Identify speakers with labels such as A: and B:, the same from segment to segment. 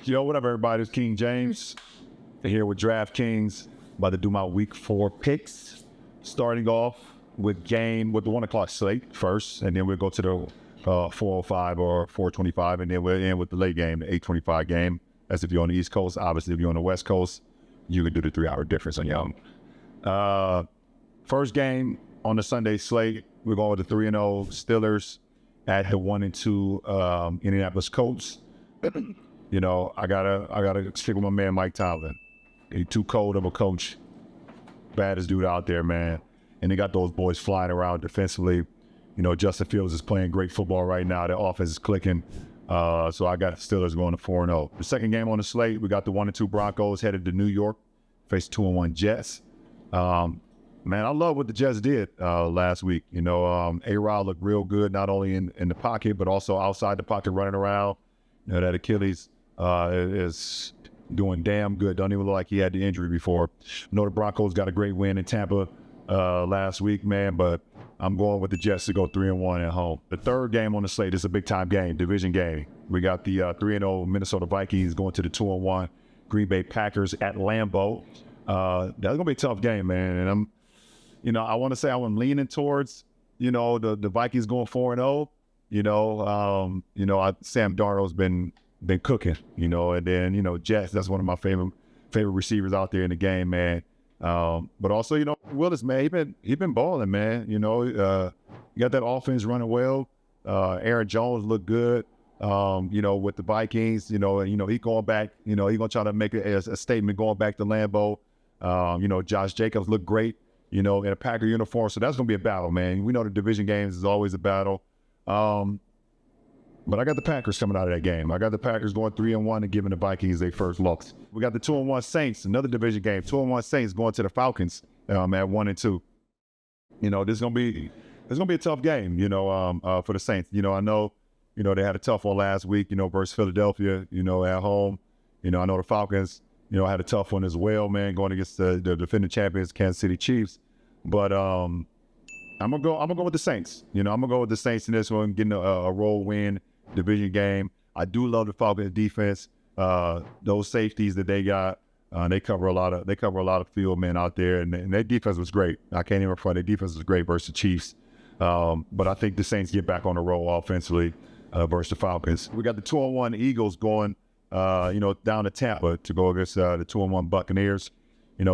A: What up, everybody? It's King James here with DraftKings. About to do my week 4 picks. Starting off with the 1 o'clock slate first, and then we'll go to the 4:05 or 4:25, and then we'll end with the late game, the 8:25 game. That's if you're on the East Coast. Obviously, if you're on the West Coast, you can do the 3-hour difference on your own. First game on the Sunday slate, we're going with the 3-0 Steelers at the 1-2 Indianapolis Colts. I gotta stick with my man Mike Tomlin. He's too cold of a coach. Baddest dude out there, man. And they got those boys flying around defensively. Justin Fields is playing great football right now. Their offense is clicking. So I got the Steelers going to 4-0. The second game on the slate, we got the 1-2 Broncos headed to New York, face 2-1 Jets. Man, I love what the Jets did last week. A-Rod looked real good, not only in the pocket, but also outside the pocket running around. That Achilles is doing damn good. Don't even look like he had the injury before. I know the Broncos got a great win in Tampa last week, man, but I'm going with the Jets to go 3-1 at home. The third game on the slate is a big-time game, division game. We got the 3-0 Minnesota Vikings going to the 2-1 Green Bay Packers at Lambeau. That's going to be a tough game, man, and I want to say I'm leaning towards, the Vikings going 4-0. Sam Darnold's been cooking, and then, Jets, that's one of my favorite receivers out there in the game, man. But also, Willis, man, he been balling, man. You got that offense running well. Aaron Jones looked good, with the Vikings, he going back, he going to try to make a statement going back to Lambeau. Josh Jacobs looked great, in a Packer uniform. So that's going to be a battle, man. We know the division games is always a battle. But I got the Packers coming out of that game. I got the Packers going 3-1 and giving the Vikings their first loss. We got the 2-1 Saints, another division game. 2-1 Saints going to the Falcons at 1-2. This is gonna be a tough game. For the Saints. I know, they had a tough one last week. Versus Philadelphia. At home. I know the Falcons. Had a tough one as well, man, going against the defending champions, Kansas City Chiefs. But I'm gonna go with the Saints. I'm gonna go with the Saints in this one, getting a road win. Division game. I do love the Falcons defense. Those safeties that they got, they cover a lot of field, man, out there, and their defense was great. I can't even front. Their defense was great versus the Chiefs. But I think the Saints get back on the roll offensively versus the Falcons. We got the 2-1 Eagles going, down to Tampa to go against the 2-1 Buccaneers.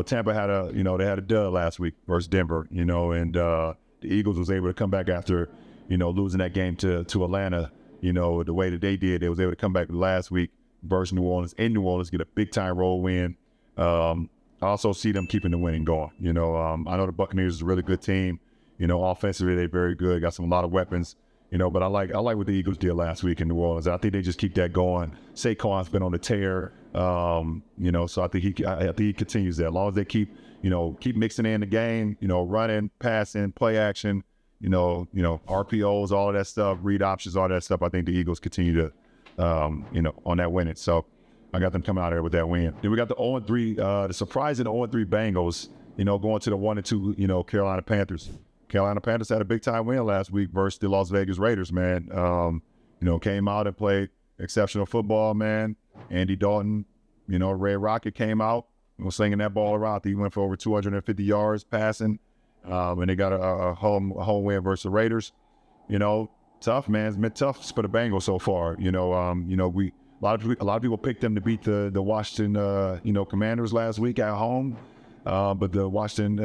A: Tampa had a dud last week versus Denver. And the Eagles was able to come back after, losing that game to Atlanta. The way that they did, they was able to come back last week versus New Orleans. In New Orleans, get a big-time road win. I also see them keeping the winning going. I know the Buccaneers is a really good team. Offensively, they're very good. Got a lot of weapons. But I like what the Eagles did last week in New Orleans. I think they just keep that going. Saquon's been on the tear. So I think he continues that. As long as they keep mixing in the game, running, passing, play action, RPOs, all of that stuff, read options, all that stuff. I think the Eagles continue to, on that winning. So I got them coming out here with that win. Then we got the 0-3, the surprising 0-3 Bengals, going to the 1-2, Carolina Panthers. Carolina Panthers had a big time win last week versus the Las Vegas Raiders, man. Came out and played exceptional football, man. Andy Dalton, Red Rocket came out, was slinging that ball around. He went for over 250 yards passing. And they got a home win versus the Raiders. Tough, man. It's been tough for the Bengals so far. A lot of people picked them to beat the Washington Commanders last week at home, but the Washington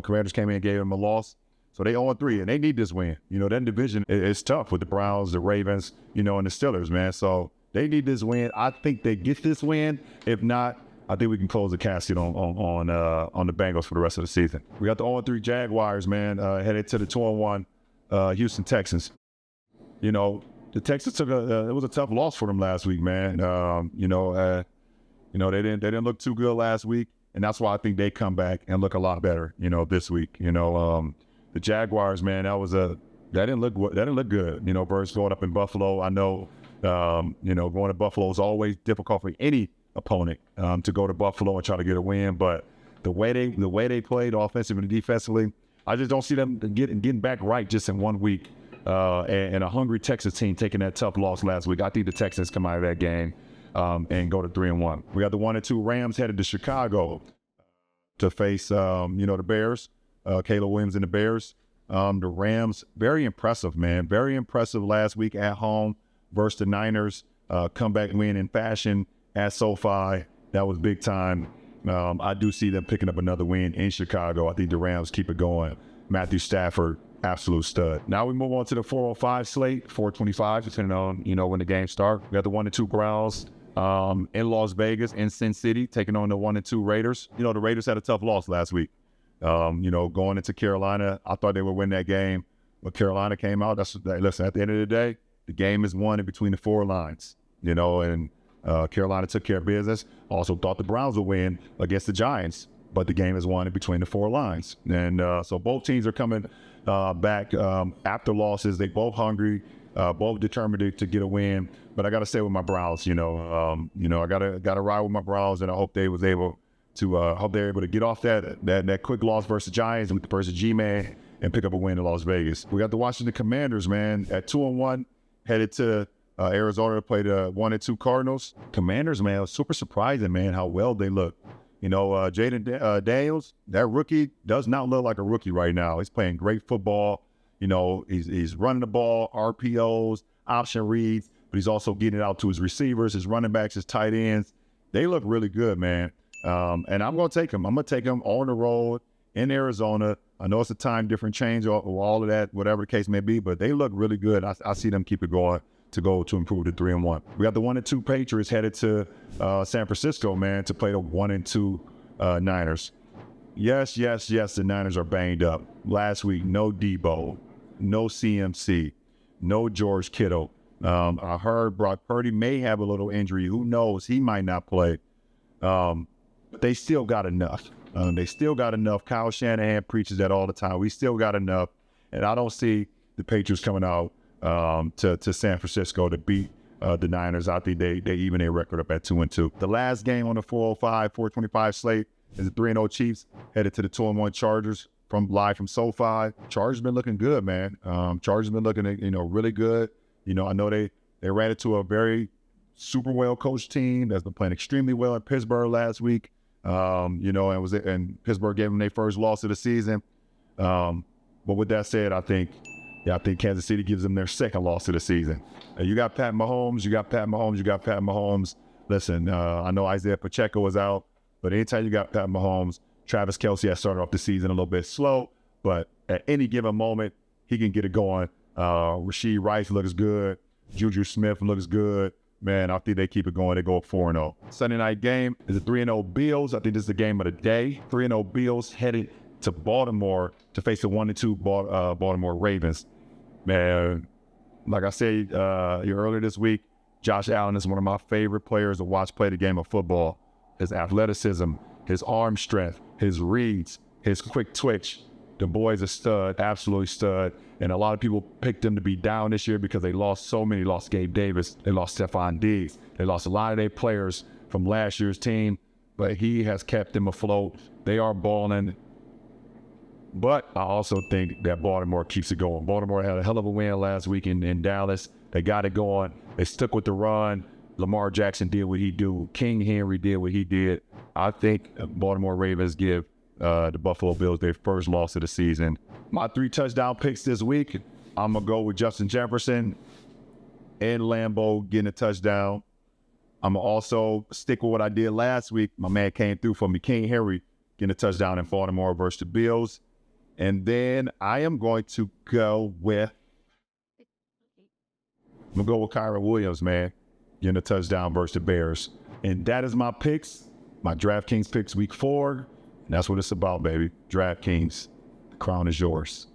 A: Commanders came in and gave them a loss. So they 0-3, and they need this win. That division is tough with the Browns, the Ravens, and the Steelers, man. So they need this win. I think they get this win. If not, I think we can close the casket on the Bengals for the rest of the season. We got the 0-3 Jaguars, man, headed to the 2-1 Houston Texans. The Texans took it was a tough loss for them last week, man. They didn't look too good last week, and that's why I think they come back and look a lot better, this week. The Jaguars, man, that didn't look good. Versus going up in Buffalo. I know, going to Buffalo is always difficult for any opponent to go to Buffalo and try to get a win, but the way they played offensively and defensively, I just don't see them getting back right just in 1 week. And a hungry Texas team taking that tough loss last week. I think the Texans come out of that game and go to 3-1. We got the 1-2 Rams headed to Chicago to face, the Bears, Caleb Williams and the Bears. The Rams, very impressive, man. Very impressive last week at home versus the Niners. Comeback win in fashion at SoFi. That was big time. I do see them picking up another win in Chicago. I think the Rams keep it going. Matthew Stafford, absolute stud. Now we move on to the 405 slate, 425, depending on, when the game starts. We got the 1-2 Browns in Las Vegas, in Sin City, taking on the 1-2 Raiders. The Raiders had a tough loss last week. Going into Carolina, I thought they would win that game, but Carolina came out. Listen, at the end of the day, the game is won in between the four lines, and Carolina took care of business. Also thought the Browns would win against the Giants, but the game is won in between the four lines. And so both teams are coming back after losses. They both hungry, both determined to get a win. But I got to stay with my Browns. I gotta ride with my Browns, and I hope they're able to get off that quick loss versus Giants and versus G-Man and pick up a win in Las Vegas. We got the Washington Commanders, man, at 2-1, headed to Arizona to play the 1-2 Cardinals. Commanders, man, was super surprising, man, how well they look. Jaden Daniels, that rookie, does not look like a rookie right now. He's playing great football. He's running the ball, RPOs, option reads, but he's also getting it out to his receivers, his running backs, his tight ends. They look really good, man. And I'm going to take him. I'm going to take him on the road in Arizona. I know it's a time different change or all of that, whatever the case may be, but they look really good. I see them keep it going to improve to 3-1. We got the 1-2 Patriots headed to San Francisco, man, to play the 1-2 Niners. Yes, the Niners are banged up. Last week, no Debo, no CMC, no George Kittle. I heard Brock Purdy may have a little injury. Who knows? He might not play. But they still got enough. Kyle Shanahan preaches that all the time. We still got enough. And I don't see the Patriots coming out to San Francisco to beat the Niners. I think they even their record up at 2-2. The last game on the 425 slate is the 3-0 Chiefs headed to the 2-1 Chargers live from SoFi. Chargers been looking good, man. Chargers been looking, really good. I know they ran into a very super well coached team that's been playing extremely well in Pittsburgh last week. And Pittsburgh gave them their first loss of the season. But with that said, I think Kansas City gives them their second loss of the season. You got Pat Mahomes. Listen, I know Isaiah Pacheco is out, but anytime you got Pat Mahomes, Travis Kelce has started off the season a little bit slow, but at any given moment, he can get it going. Rashee Rice looks good. Juju Smith looks good. Man, I think they keep it going. They go 4-0. Sunday night game is the 3-0 Bills. I think this is the game of the day. 3-0 Bills headed to Baltimore to face the 1-2 Baltimore Ravens. Man, like I said earlier this week, Josh Allen is one of my favorite players to watch play the game of football. His athleticism, his arm strength, his reads, his quick twitch. The boy's a stud, absolutely stud. And a lot of people picked him to be down this year because they lost so many. They lost Gabe Davis. They lost Stephon Diggs. They lost a lot of their players from last year's team. But he has kept them afloat. They are balling. But I also think that Baltimore keeps it going. Baltimore had a hell of a win last week in Dallas. They got it going. They stuck with the run. Lamar Jackson did what he do. King Henry did what he did. I think Baltimore Ravens give the Buffalo Bills their first loss of the season. My 3 touchdown picks this week, I'm going to go with Justin Jefferson and Lambeau getting a touchdown. I'm going to also stick with what I did last week. My man came through for me, King Henry, getting a touchdown in Baltimore versus the Bills. And then I am going to go with Kyron Williams, man, getting a touchdown versus the Bears. And that is my picks, my DraftKings picks week 4. And that's what it's about, baby. DraftKings, the crown is yours.